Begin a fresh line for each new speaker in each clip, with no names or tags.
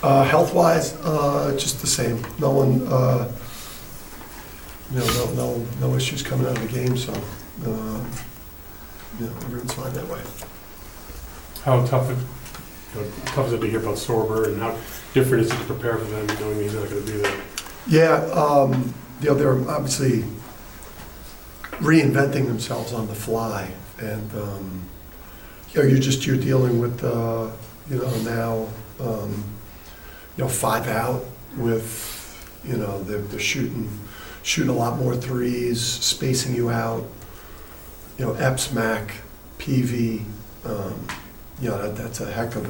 Health-wise, just the same. No one, no issues coming out of the game, so, everyone's fine that way.
How tough is it to hear about Sorber, and how different is it to prepare for them, knowing he's not going to be there?
Yeah, they're obviously reinventing themselves on the fly, and you're dealing with now 5 out with they're shooting a lot more threes, spacing you out. Epps, Mac, PV. That's a heck of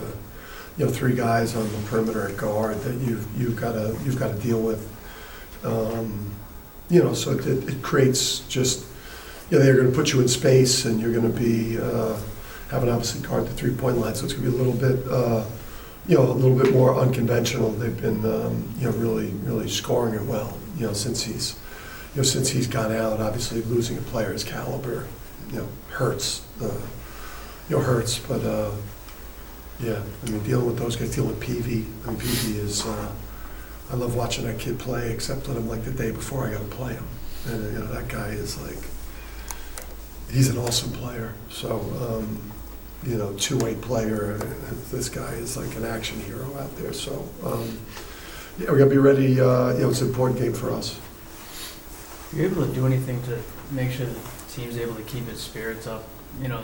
a 3 guys on the perimeter at guard that you've got to deal with. So it creates just they're going to put you in space, and you're going to be having obviously guard the 3-point line, so it's going to be a little bit more unconventional. They've been really scoring it well since he's gone out. Obviously losing a player his caliber hurts. Hurts, but dealing with those guys, dealing with PV. PV is I love watching that kid play, except when I'm like the day before I got to play him, and that guy is like, he's an awesome player. So 2-way player. This guy is like an action hero out there. So we got to be ready. It's an important game for us.
Are you able to do anything to make sure the team's able to keep its spirits up?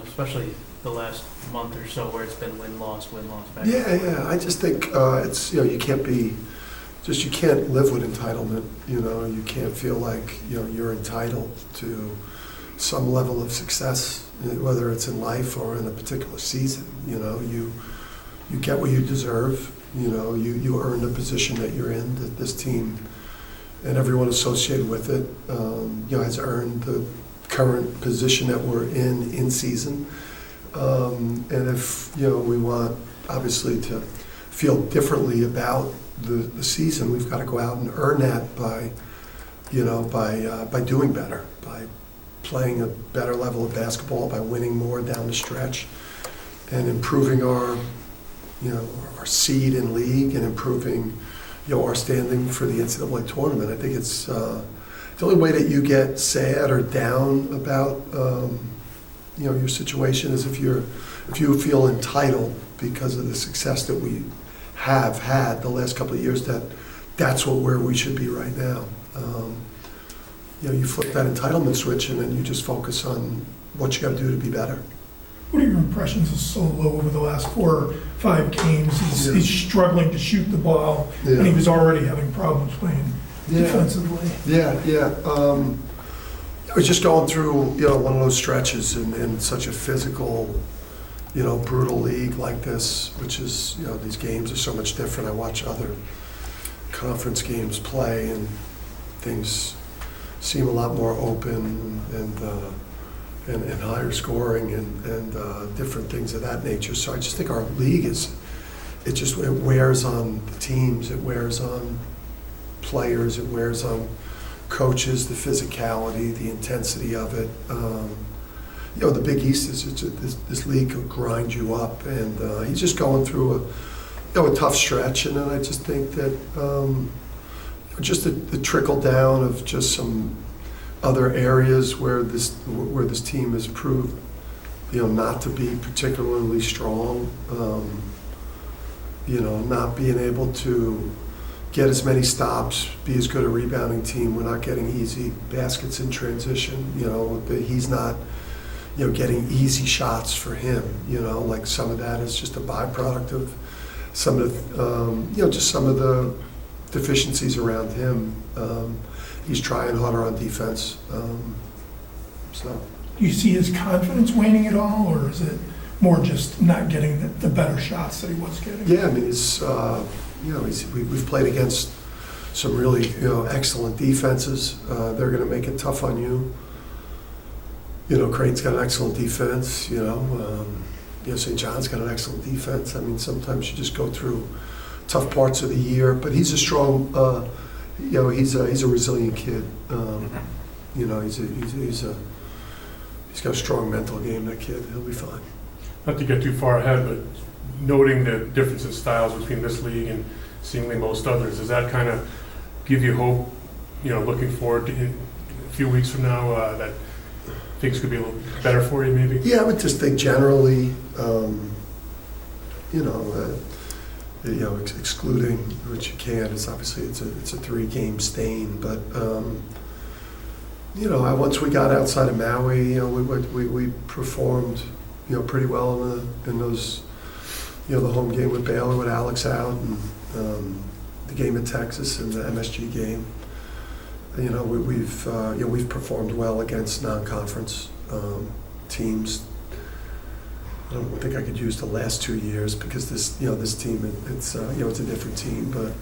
Especially the last month or so where it's been win-loss back.
Yeah. I just think it's you can't live with entitlement. You can't feel like you're entitled to some level of success, whether it's in life or in a particular season. You get what you deserve. You earn the position that you're in. That this team and everyone associated with it, has earned the current position that we're in season. And if we want obviously to feel differently about the season, we've got to go out and earn that by doing better, by playing a better level of basketball, by winning more down the stretch, and improving our seed in league, and improving our standing for the NCAA tournament. I think it's the only way that you get sad or down about your situation is if you feel entitled because of the success that we have had the last couple of years. That's where we should be right now. You flip that entitlement switch, and then you just focus on what you got to do to be better.
What are your impressions of Solo over the last 4 or 5 games? He's struggling to shoot the ball, and he was already having problems playing defensively.
I was just going through one of those stretches in such a physical, brutal league like this, which is these games are so much different. I watch other conference games play, and things seem a lot more open and higher scoring and different things of that nature. So I just think our league it wears on the teams, it wears on players, it wears on coaches, the physicality, the intensity of it. The Big East is this league will grind you up, and he's just going through a tough stretch. And then I just think that just the trickle down of just some other areas where this team has proved not to be particularly strong. Not being able to get as many stops, be as good a rebounding team. We're not getting easy baskets in transition. He's not getting easy shots for him. Like some of that is just a byproduct of some of the just some of the deficiencies around him. He's trying harder on defense. Do
you see his confidence waning at all, or is it more just not getting the better shots that he was getting?
Yeah, we've played against some really excellent defenses. They're going to make it tough on you. Creighton's got an excellent defense. St. John's got an excellent defense. Sometimes you just go through tough parts of the year, but he's a strong. He's a resilient kid. He's got a strong mental game. That kid, he'll be fine.
Not to get too far ahead, but noting the difference in styles between this league and seemingly most others, does that kind of give you hope, looking forward to a few weeks from now, that things could be a little better for you maybe?
Yeah, I would just think generally, excluding, which you can't, it's obviously it's a 3-game stain, but once we got outside of Maui, we performed, pretty well in those, the home game with Baylor with Alex out, and the game in Texas and the MSG game. We've performed well against non-conference teams. I don't think I could use the last 2 years because this team, it's a different team, but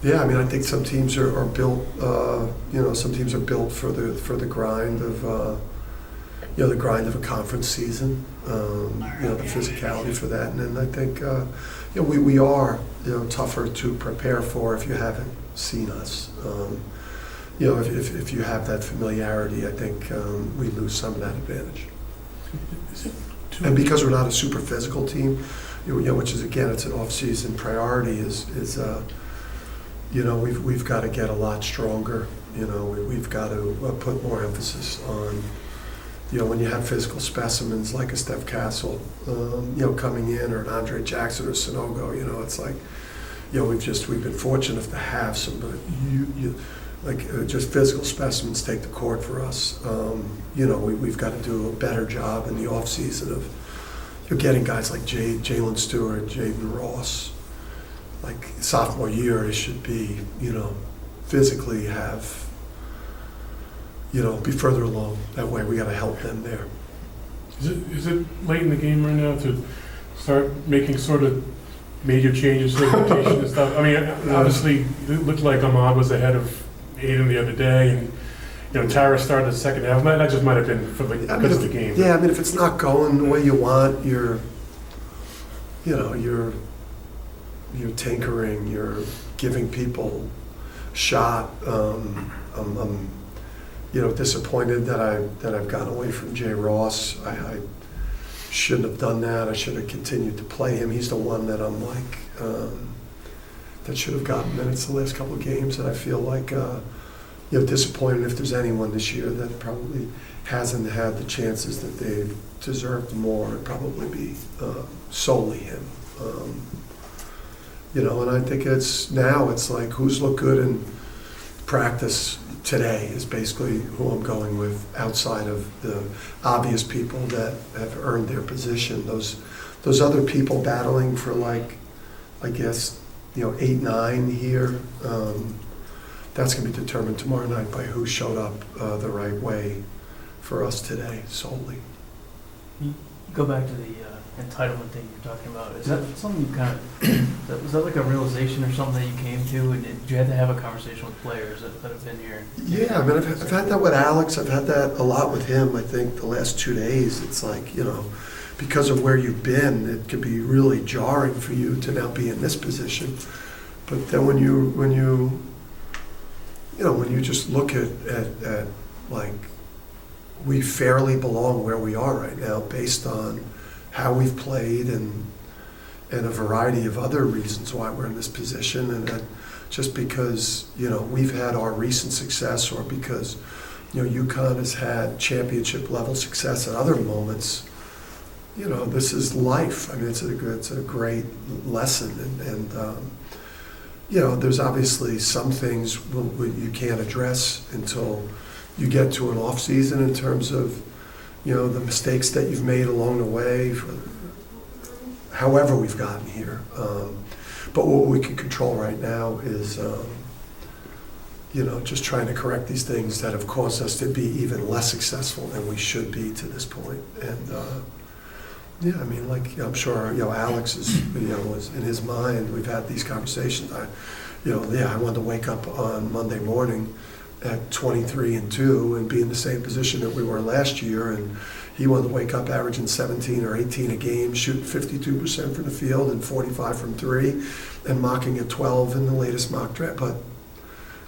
I think some teams are built. Some teams are built for the grind of the grind of a conference season. The physicality for that, and then I think we are tougher to prepare for if you haven't seen us. If you have that familiarity, I think we lose some of that advantage. And because we're not a super physical team, which is, again, it's an off-season priority, is we've got to get a lot stronger. We've got to put more emphasis on, when you have physical specimens like a Steph Castle, coming in, or an Andre Jackson or Sonogo, it's like, we've been fortunate to have some, just physical specimens take the court for us. We've got to do a better job in the off season of getting guys like Jalen Stewart, Jaden Ross. Like sophomore year, it should be, physically have, be further along. That way, we got to help them there.
Is it late in the game right now to start making sort of major changes to the rotation and stuff? I mean, obviously, it looked like Ahmad was ahead of Aiden the other day, and Tara started the second half. That just might have been because of the game.
Yeah, if it's not going the way you want, you're tinkering, you're giving people a shot. I'm disappointed that I've gotten away from Jay Ross. I shouldn't have done that. I should have continued to play him. He's the one that I'm like, that should have gotten minutes the last couple of games, that I feel like, disappointed if there's anyone this year that probably hasn't had the chances that they've deserved more. It'd probably be solely him. And I think it's like who's looked good in practice today is basically who I'm going with, outside of the obvious people that have earned their position. Those other people battling for, like, I guess, 8, 9 here, that's going to be determined tomorrow night by who showed up the right way for us today solely.
You go back to the entitlement thing you're talking about. Is that something you kind of, was that like a realization or something that you came to, and did you have to have a conversation with players that have been here?
Yeah, I've had that with Alex. I've had that a lot with him, I think, the last 2 days. It's like, because of where you've been, it could be really jarring for you to now be in this position. But then when you just look at like, we fairly belong where we are right now based on how we've played and a variety of other reasons why we're in this position, and that just because, we've had our recent success, or because, UConn has had championship level success at other moments, this is life. I mean, it's a great lesson, and there's obviously some things you can't address until you get to an off season in terms of, the mistakes that you've made along the way, however we've gotten here. But what we can control right now is, just trying to correct these things that have caused us to be even less successful than we should be to this point. And I'm sure, Alex is, was in his mind, we've had these conversations. I wanted to wake up on Monday morning at 23-2 and be in the same position that we were last year, and he wanted to wake up averaging 17 or 18 a game, shooting 52% from the field and 45 from 3, and mocking at 12 in the latest mock draft. But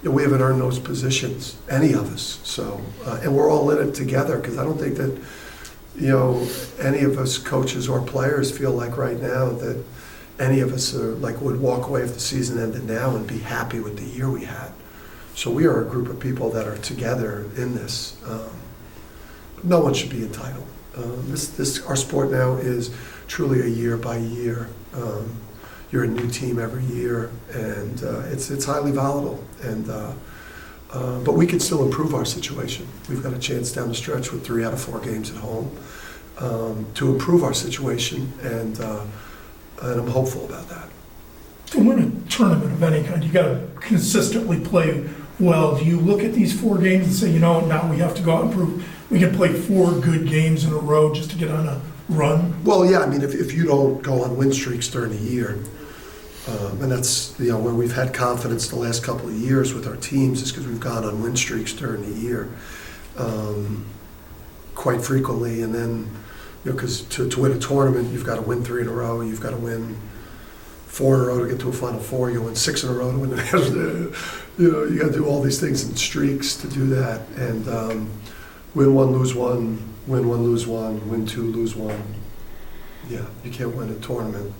we haven't earned those positions, any of us. So, and we're all in it together, because I don't think that any of us coaches or players feel like right now that any of us would walk away if the season ended now and be happy with the year we had. So we are a group of people that are together in this. No one should be entitled. Our sport now is truly a year by year. You're a new team every year, and it's highly volatile. But we can still improve our situation. We've got a chance down the stretch with 3 out of 4 games at home to improve our situation, and I'm hopeful about that.
To win a tournament of any kind, you got to consistently play well. Do you look at these 4 games and say, now we have to go out and prove we can play 4 good games in a row just to get on a run?
Well, yeah, I mean, if you don't go on win streaks during the year, and that's, where we've had confidence the last couple of years with our teams is because we've gone on win streaks during the year quite frequently. And then, because to win a tournament, you've got to win 3 in a row, you've got to win 4 in a row to get to a Final Four, you win 6 in a row to win the you got to do all these things in streaks to do that. And win 1, lose 1, win 1, lose 1, win 2, lose 1. Yeah, you can't win a tournament,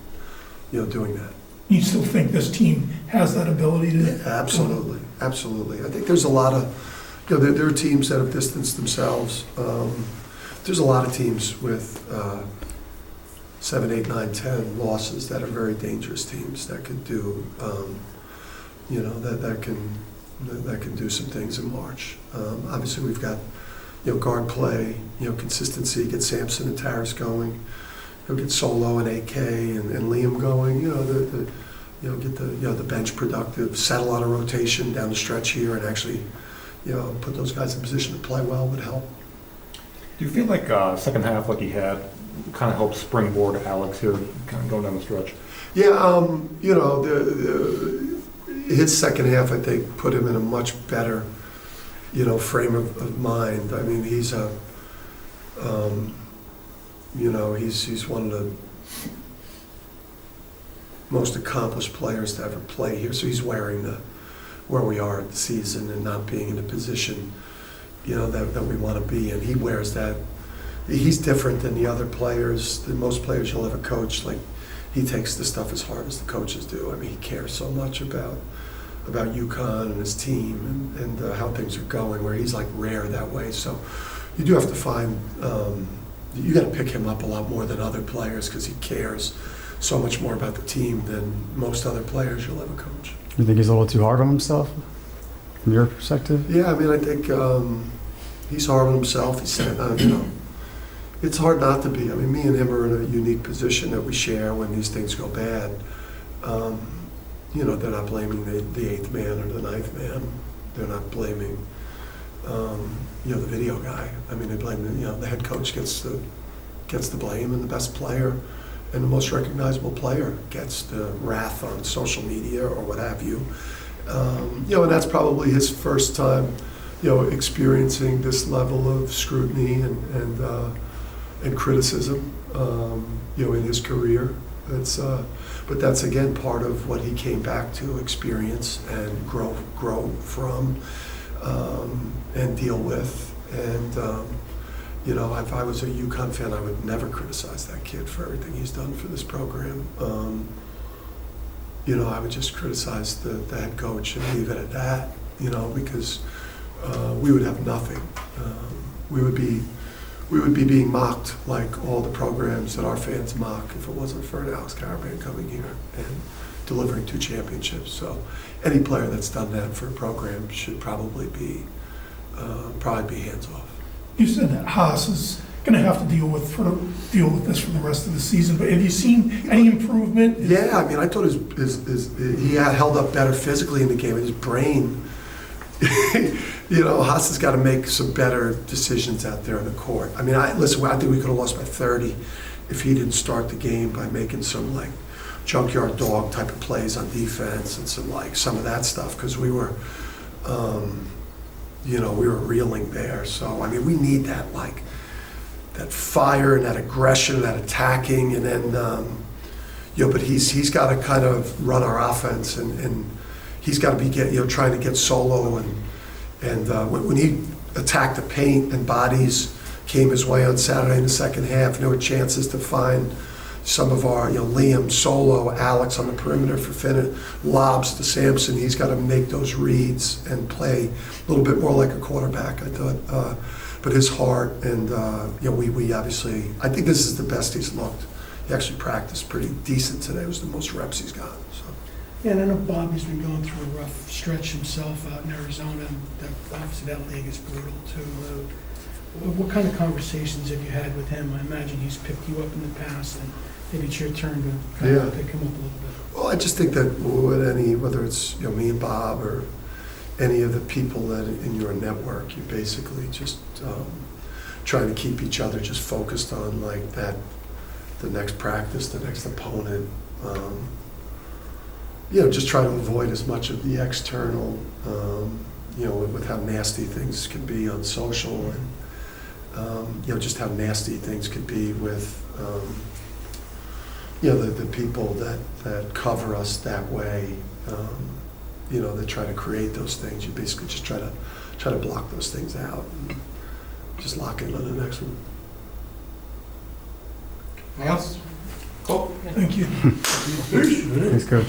doing that.
You still think this team has that ability to?
Yeah, absolutely, absolutely. I think there's a lot of, there are teams that have distanced themselves. There's a lot of teams with 7, 8, 9, 10 losses that are very dangerous teams that could do, that can do some things in March. Obviously, we've got, guard play, consistency, get Sampson and Taris going. Get Solo and AK and Liam going. Get the bench productive, settle on a rotation down the stretch here, and actually, put those guys in position to play well would help.
Do you feel like second half, like he had, kind of helped springboard Alex here, kind of going down the stretch?
Yeah, his second half, I think, put him in a much better, frame of mind. I mean, he's a. He's one of the most accomplished players to ever play here. So he's wearing where we are at the season and not being in a position, that we want to be. And he wears that. He's different than the other players, than most players you'll ever coach. Like, he takes the stuff as hard as the coaches do. I mean, he cares so much about UConn and his team and how things are going, where he's like rare that way. So you do have to find, you got to pick him up a lot more than other players because he cares so much more about the team than most other players you'll ever coach.
You think he's a little too hard on himself, from your perspective?
Yeah, I mean, I think he's hard on himself. He's it's hard not to be. I mean, me and him are in a unique position that we share when these things go bad. They're not blaming the 8th man or the 9th man. They're not blaming the video guy. I mean, they blame the head coach gets the blame, and the best player and the most recognizable player gets the wrath on social media or what have you. And that's probably his first time, experiencing this level of scrutiny and criticism, in his career. But that's again part of what he came back to experience and grow from. And deal with. And, if I was a UConn fan, I would never criticize that kid for everything he's done for this program. I would just criticize the head coach and leave it at that, because we would have nothing. We would be being mocked like all the programs that our fans mock if it wasn't for an Alex Caravan coming here and delivering 2 championships. So any player that's done that for a program should probably be hands off.
You said that Haas is going to have to deal with this for the rest of the season, but have you seen any improvement?
Yeah, I mean, I thought he had held up better physically in the game. His brain, Haas has got to make some better decisions out there on the court. I mean, I think we could have lost by 30 if he didn't start the game by making some junkyard dog type of plays on defense and some of that stuff, because we were reeling there. So I mean, we need that that fire and that aggression, that attacking, and then but he's got to kind of run our offense, and he's got to be trying to get Solo and when he attacked the paint and bodies came his way on Saturday in the second half. And there were chances to find some of our, Liam, Solo, Alex on the perimeter for Finn, lobs to Sampson. He's got to make those reads and play a little bit more like a quarterback, I thought. But his heart and, we obviously, I think this is the best he's looked. He actually practiced pretty decent today. It was the most reps he's gotten, so.
Yeah, and I know Bobby's been going through a rough stretch himself out in Arizona, and obviously that league is brutal too. What kind of conversations have you had with him? I imagine he's picked you up in the past, and maybe it's your turn to kind of pick him up a little bit.
Well, I just think that whether it's me and Bob or any of the people that in your network, you basically just trying to keep each other just focused on like that, the next practice, the next opponent. Just try to avoid as much of the external, with how nasty things can be on social and, just how nasty things could be with, the people that cover us that way, that try to create those things. You basically just try to block those things out and just lock in on the next one.
Anything else? Cool.
Thank you.
Thanks, Coach.